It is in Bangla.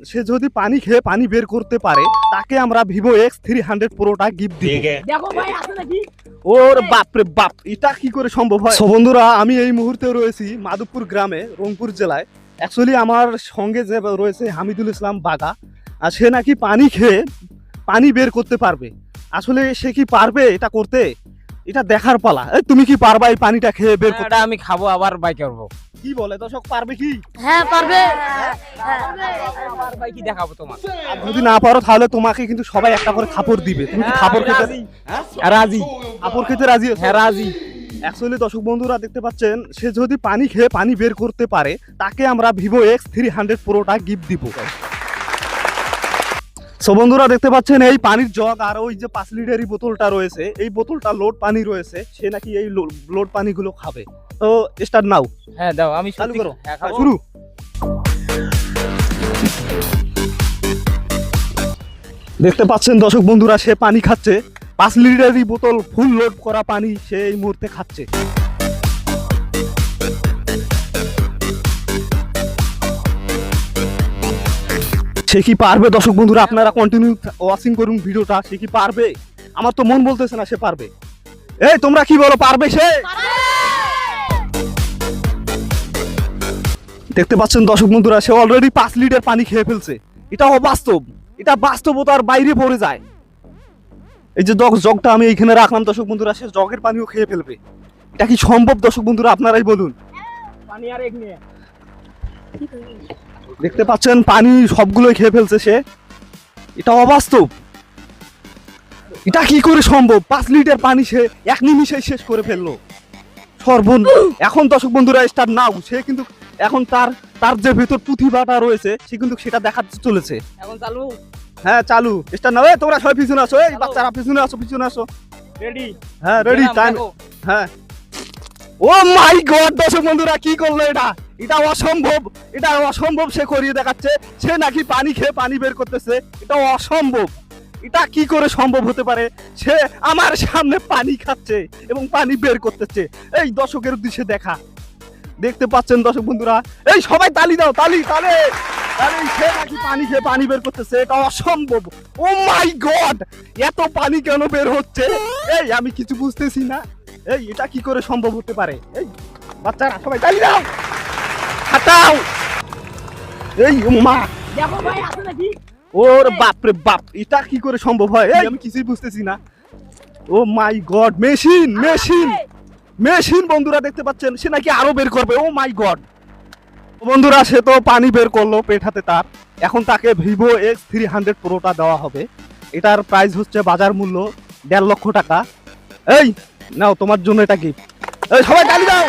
সে যদি পানি খেয়ে পানি বের করতে পারে তাকে আমরা ভিভো X300 প্রোটা গিফট দিব। দেখো ভাই আছে নাকি? ওর বাপরে বাপ, এটা কি করে সম্ভব হয়? সো বন্ধুরা, আমি এই মুহূর্তে রয়েছি মাধবপুর গ্রামে, রংপুর জেলায়। অ্যাকচুয়ালি আমার সঙ্গে যে রয়েছে হামিদুল ইসলাম বাগা, আর সে নাকি পানি খেয়ে পানি বের করতে পারবে। আসলে সে কি পারবে এটা করতে? এটা দেখার পালা। এই তুমি কি পারবা এই পানিটা খেয়ে বের করতে? এটা আমি খাবো আবার বাই করবো। কি বলে দর্শক, পারবে কি? হ্যাঁ পারবে। আবার বাই কি দেখাবো তোমার? আর যদি না পারো তাহলে তোমাকে কিন্তু সবাই একটা করে খাপড় দিবে। তুমি কি খাপড় খেতে রাজি। রাজি। খাপড় খেতে রাজি আছো? হ্যাঁ রাজি। অ্যাকচুয়ালি দর্শক বন্ধুরা দেখতে পাচ্ছেন, সে যদি পানি খেয়ে পানি বের করতে পারে তাকে আমরা ভিভো X300 প্রোটা গিফট দিব। সো বন্ধুরা দেখতে পাচ্ছেন এই পানির জগ আর ওই যে 5 লিটারের বোতলটা রয়েছে, এই বোতলটা লোড পানি রয়েছে। সে নাকি এই লোড পানিগুলো খাবে। তো স্টার্ট নাও, হ্যাঁ দাও, আমি চালু করো। হ্যাঁ খাবো। শুরু। দেখতে পাচ্ছেন দর্শক বন্ধুরা, সে পানি খাচ্ছে। 5 লিটারের বোতল ফুল লোড করা পানি সে এই মুহূর্তে খাচ্ছে। সে কি পারবে? দর্শক বন্ধুরা আপনারা কন্টিনিউ ওয়াচিং করুন ভিডিওটা। সে কি পারবে? আমার তো মন বলতেছে না সে পারবে। এই তোমরা কি বলো, পারবে সে? দেখতে পাচ্ছেন দর্শক বন্ধুরা, সে অলরেডি 5 লিটার পানি খেয়ে ফেলছে। এটা অবাস্তব, এটা বাস্তবতার বাইরে পড়ে যায়। এই যে জগটা আমি এইখানে রাখলাম দর্শক বন্ধুরা, সে জগের পানিও খেয়ে ফেলবে। এটা কি সম্ভব দর্শক বন্ধুরা? আপনারাই বলুন। পানি আর এক নিয়ে। দেখতে পাচ্ছেন পানি সবগুলোই খেয়ে ফেলছে সে। এটা অবাস্তব। এটা কি করে সম্ভব? 5 লিটার পানি সে 1 নিমিষেই শেষ করে ফেললো। এখন দর্শক বন্ধুরা স্টার্ট নাও। সে কিন্তু এখন তার যে ভেতর প্রতিভাটা রয়েছে সে কিন্তু সেটা দেখাতে চলেছে। এখন চালু। হ্যাঁ চালু, স্টার্ট নাও। তোমরা সবাই পিছনে আসো, এই বাচ্চারা পিছনে আসো, পিছনে আসো। রেডি? হ্যাঁ রেডি, টাইম। হ্যাঁ। ও মাই গড দর্শক বন্ধুরা, কি করলো এটা? এটা অসম্ভব, এটা অসম্ভব সে করিয়ে দেখাচ্ছে। সে নাকি পানি খেয়ে পানি বের করতেছে। এটা অসম্ভব। এটা কি করে সম্ভব হতে পারে? সে আমার সামনে পানি খাচ্ছে এবং পানি বের করতেছে। এই দর্শকের উদ্দেশ্যে দেখা। দেখতে পাচ্ছেন দর্শক বন্ধুরা, এই সবাই তালি দাও, তালি তালে তালি। সে নাকি পানি খেয়ে পানি বের করতেছে। এটা অসম্ভব। ও মাই গড, এত পানি কেন বের হচ্ছে? এই আমি কিছু বুঝতেছি না। এই এটা কি করে সম্ভব হতে পারে? এই বাচ্চারা সবাই তালি দাও, হাঁটাও। এই মা, দেখো ভাই আছে নাকি? ওর বাপরে বাপ, এটা কি করে সম্ভব হয়? এই আমি কিছুই বুঝতেছি না। ও মাই গড, মেশিন মেশিন মেশিন বন্ধুরা দেখতে পাচ্ছেন, সে নাকি আরো বের করবে। ও মাই গড বন্ধুরা, সে তো পানি বের করলো পেট হাতে তার। এখন তাকে ভিভো X300 প্রোটা দেওয়া হবে। এটার প্রাইস হচ্ছে বাজার মূল্য 1.5 লক্ষ টাকা। এই নাও তোমার জন্য এটা গিফট। এই সবাই তালি দাও।